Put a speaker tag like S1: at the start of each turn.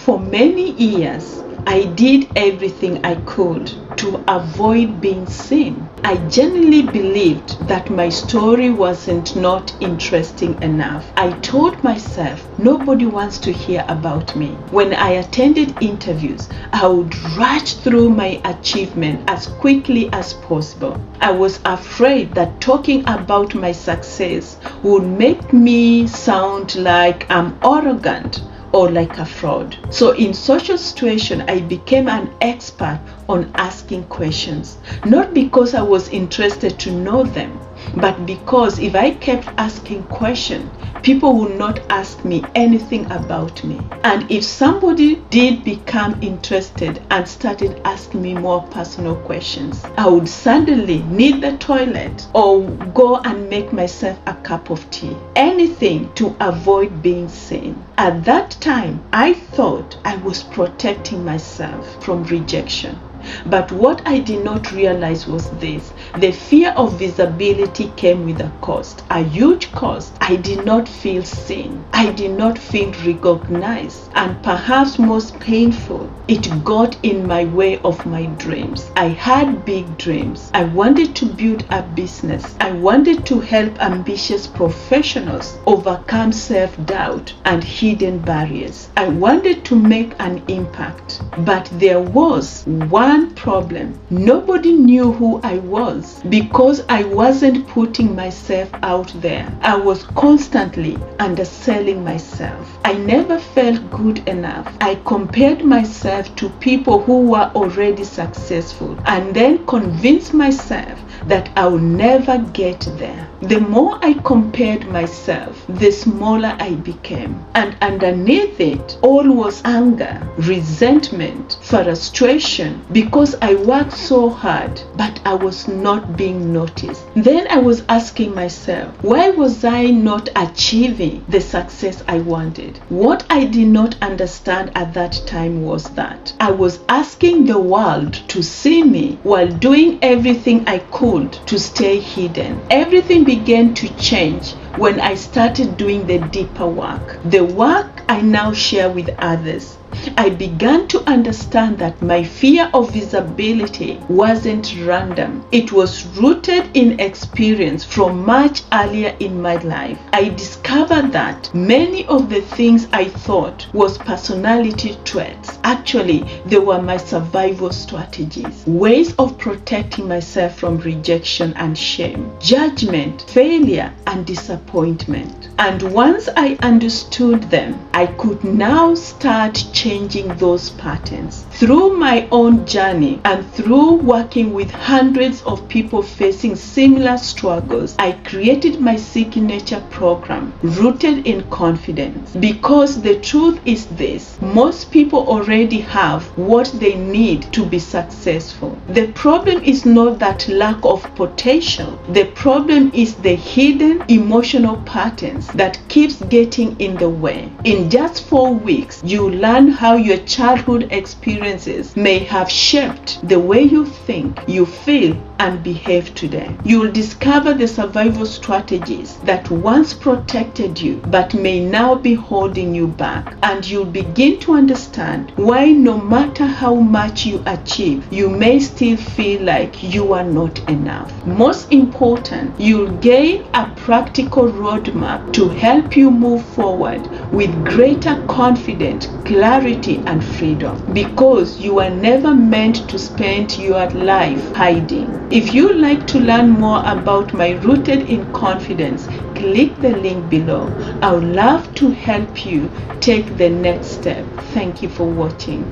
S1: For many years, I did everything I could to avoid being seen. I genuinely believed that my story wasn't not interesting enough. I told myself nobody wants to hear about me. When I attended interviews, I would rush through my achievement as quickly as possible. I was afraid that talking about my success would make me sound like I'm arrogant or like a fraud. So in social situation, I became an expert on asking questions, not because I was interested to know them, but because if I kept asking questions, people would not ask me anything about me. And if somebody did become interested and started asking me more personal questions, I would suddenly need the toilet or go and make myself a cup of tea. Anything to avoid being seen. At that time, I thought I was protecting myself from rejection. But what I did not realize was this: the fear of visibility came with a cost, a huge cost. I did not feel seen. I did not feel recognized. And perhaps most painful, it got in my way of my dreams. I had big dreams. I wanted to build a business. I wanted to help ambitious professionals overcome self-doubt and hidden barriers. I wanted to make an impact. But there was one problem. Nobody knew who I was because I wasn't putting myself out there. I was constantly underselling myself. I never felt good enough. I compared myself to people who were already successful and then convinced myself that I will never get there. The more I compared myself, the smaller I became. And underneath it all was anger, resentment, frustration, because I worked so hard, but I was not being noticed. Then I was asking myself, why was I not achieving the success I wanted? What I did not understand at that time was that I was asking the world to see me while doing everything I could to stay hidden. Everything began to change when I started doing the deeper work, the work I now share with others. I began to understand that my fear of visibility wasn't random. It was rooted in experience from much earlier in my life. I discovered that many of the things I thought was personality traits, actually, they were my survival strategies, ways of protecting myself from rejection and shame, judgment, failure, and disappointment. And once I understood them, I could now start changing those patterns. Through my own journey and through working with hundreds of people facing similar struggles, I created my signature program rooted in confidence. Because the truth is this: most people already have what they need to be successful. The problem is not that lack of potential. The problem is the hidden emotional patterns that keeps getting in the way. In just 4 weeks, you learn how your childhood experiences may have shaped the way you think, you feel, and behave today. You'll discover the survival strategies that once protected you but may now be holding you back. And you'll begin to understand why no matter how much you achieve, you may still feel like you are not enough. Most important, you'll gain a practical roadmap to help you move forward with greater confidence, clarity, and freedom. Because you are never meant to spend your life hiding. If you'd like to learn more about my Rooted in Confidence, click the link below. I would love to help you take the next step. Thank you for watching.